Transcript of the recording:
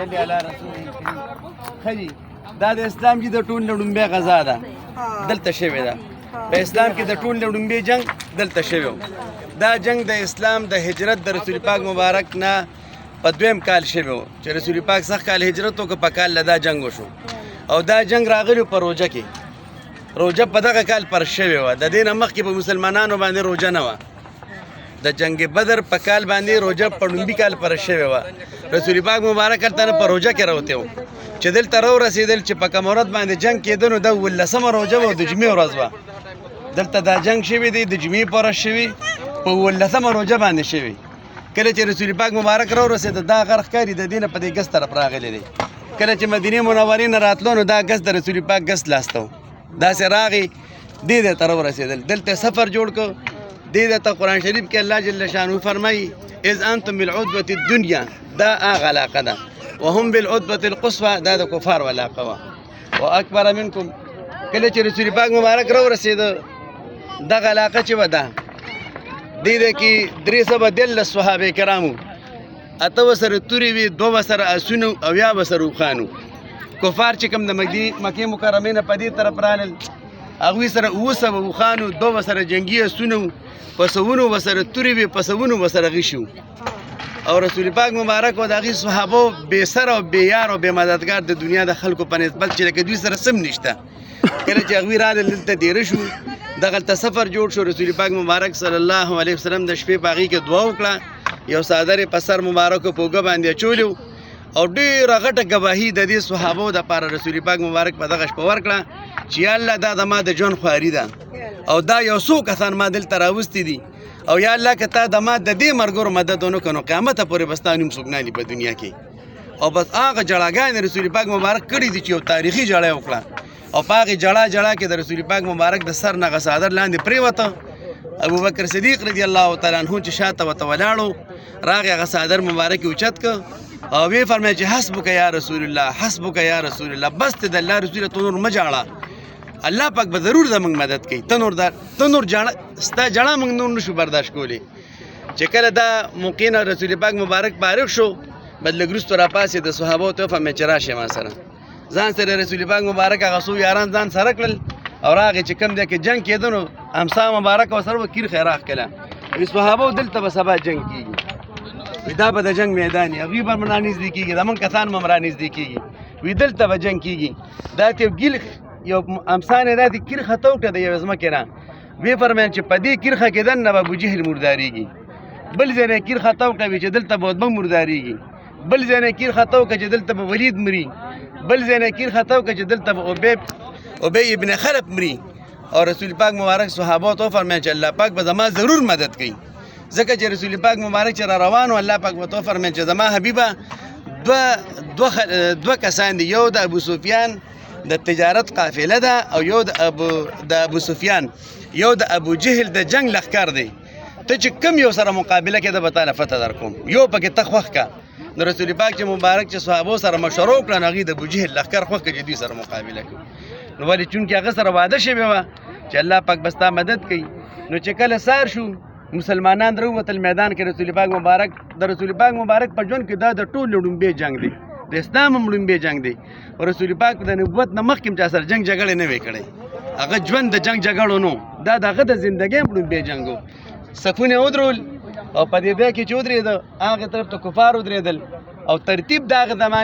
صلی علی رسول کریم. خجی دا د اسلام کې د ټول لومبۍ غزا ده دلته شوې ده. په اسلام کې د ټول لومبۍ جنگ دلته شوی و. دا جنگ د اسلام د هجرت د رسول پاک مبارک نه په دویم کال شوی و چې رسول پاک سخت کال هجرت وکړ، په کال له دا جنگ وشو. او دا جنگ راغلی په روژه کې. روژه په دغه کال پر شوې وه. د دې نه مخکې په مسلمانانو باندې روژه نه وه. د جنگ بدر په کال باندې روژه په لومبي کال پر شوې وه. رسول پاک مبارک هلته نه په روژه کې راوتی و چې دلته راورسېدل چې په کوم ورځ باندې جنگ کېده نو دا 18مه روژه وه، د جمعې ورځ وه. دلته دا جنگ شوی دی د جمعې په ورځ شوي، په 18مه روژه باندې شوي. کله چې رسول پاک مبارک راورسېده دا غر ښکاري د دې نه په دې ګز طرف راغلی دی. کله چې مدینې منورې نه راتلو نو دا ګز د رسول پاک ګز لاسته و. داسې راغی دې ته راورسېدل، دلته سفر جوړ کړ. دې ته قرآن شریف کې الله جل شانه فرمایي اذ انتم بالعدوة الدنیا، دا هغه علاقه ده، وهم بالعدوة القصوى، دا د کفارو علاقه وه. واکبر منکم، کله چې رسول پاک مبارک راورسېده دغه علاقه چې وه ده دې کې 313 صحابه کرامو، 8 ورسره تورې وې، 2 ورسره اسونه او 10 ورسره اوښانو. کفار چې کوم د مکې مکرمې نه په دې طرف رالل هغوی سره 700 اوښانو، 2 ورسره جنګي اسونه، په سوونو ورسره تورې وې، په سوونو ورسره غشي وو. او رسول پاک مبارک او د هغې صحابو بې سر او بې یار او بې مددګار د دنیا د خلکو په نسبت چې لکه دوی سره سم نشته. کله چې هغوی رالل دلته دېره شو، دغلته سفر جوړ شو. رسول پاک مبارک صلی الله علیه وسلم د شپې په هغې کې دعا وکړه، یو څادر یې په سر مبارکو په اوږه باندې اچولی و او ډېره غټه ګواهي د دې صحابو دپاره رسول پاک مبارک په دغه شپه ورکړه چې یا الله دا زما د ژوند خواري ده او دا یو څو کسان ما دلته راوستي دي، او یا الله که تا د ما د دې ملګرو مدد ونه کړو قیامته پورې به ستا نوم څوک نه لي په دنیا کې. او بس هغه جړاګانې رسول پاک مبارک کړي دي چې یو تاریخي جړه یې وکړه. او په هغې جړه کې د رسول پاک مبارک د سر نه هغه څادر لاندې پرېوته. ابوبکر صدیق رضی الله تعالی عنه چې شاته ورته ولاړو، راغی هغه څادر مبارک یې اوچت کړ او ویې فرمایل چې حسبک یا رسول الله، حسبک یا رسول الله، بس ته د الله رسوله ته نور مه جاړه، الله پاک به ضرور زموږ مدد کوي. ته نور جاړه، ستا جړه موږ نور نشو برداشت کولی. چې کله دا موقع نه رسول پاک مبارک فارغ شو، بس لږ وروسته راپاڅېد، د صحابو ته وفرمایل چې راشئ ما سره. ځان سره رسول پاک مبارک هغه څو یاران ځان سره کړل او راغی چې کوم ځای کې جنګ کېده نو امسا مبارک ورسره به کیر خیراخ کړه. وایي صحابو دلته به سبا جنګ کېږي، وایي دا به د جنګ میدان وي، هغوی به رانږدې کېږي، زموږ کسان به هم رانږدې کېږي، وایي دلته به جنګ کېږي. دا ته یو امسان یې داسې کیر خطه وکړه د یوې ځمکې نه، ویې فرمایل چې په دې کیرخه کې دننه به ابوجهل مردارېږي. بل ځای نه کیر خطه وکړه چې دلته به عتبه مردارېږي. بل ځای نه کیر خطه وکړه چې دلته به ولید مري. بل ځای نه کیر خطه وکړه چې دلته به ابی ابن خلف مري. او رسول پاک مبارک صحابو ته وفرمایل چې الله پاک به زما ضرور مدد کوي، ځکه چې رسول پاک مبارک چې را روان و الله پاک به ته وفرمایل چې زما حبیبه دوه کسان دي، یو د ابو سفیان د تجارت قافله ده او یو د ابو سفیان، یو د ابو جهل د جنگ لښکر دی. ته چې کم یو سره مقابله کې ده به تاله فتح در کوم، یو پکې ته خوښ که. نو رسول پاک چې مبارک چې صحابو سره مشوره وکړه نو هغوی د ابو جهل لښکر خوښ کړه چې دوی سره مقابله کړو. نو ولې چونکې هغه سره وعده شوې وه چې الله پاک به ستا مدد کوي. نو چې کله سار شو مسلمانان راووتل میدان کې، رسول پاک مبارک د رسول پاک مبارک په ژوند کې دا د ټولو لومبی جنګ دی، د اسلام هم لومبی جنګ دی. او رسول پاک د نبوت نه مخکې هم چا سره جنګ جګړې نه وې کړی، هغه ژوند د جنګ جګړو نو، دا د هغه د زندګۍ هم لومبی جنګ و. صفونه ودرول او په دې ځای کې چې ودرېده هغې طرف ته کفار ودرېدل او ترتیب د هغه زمانې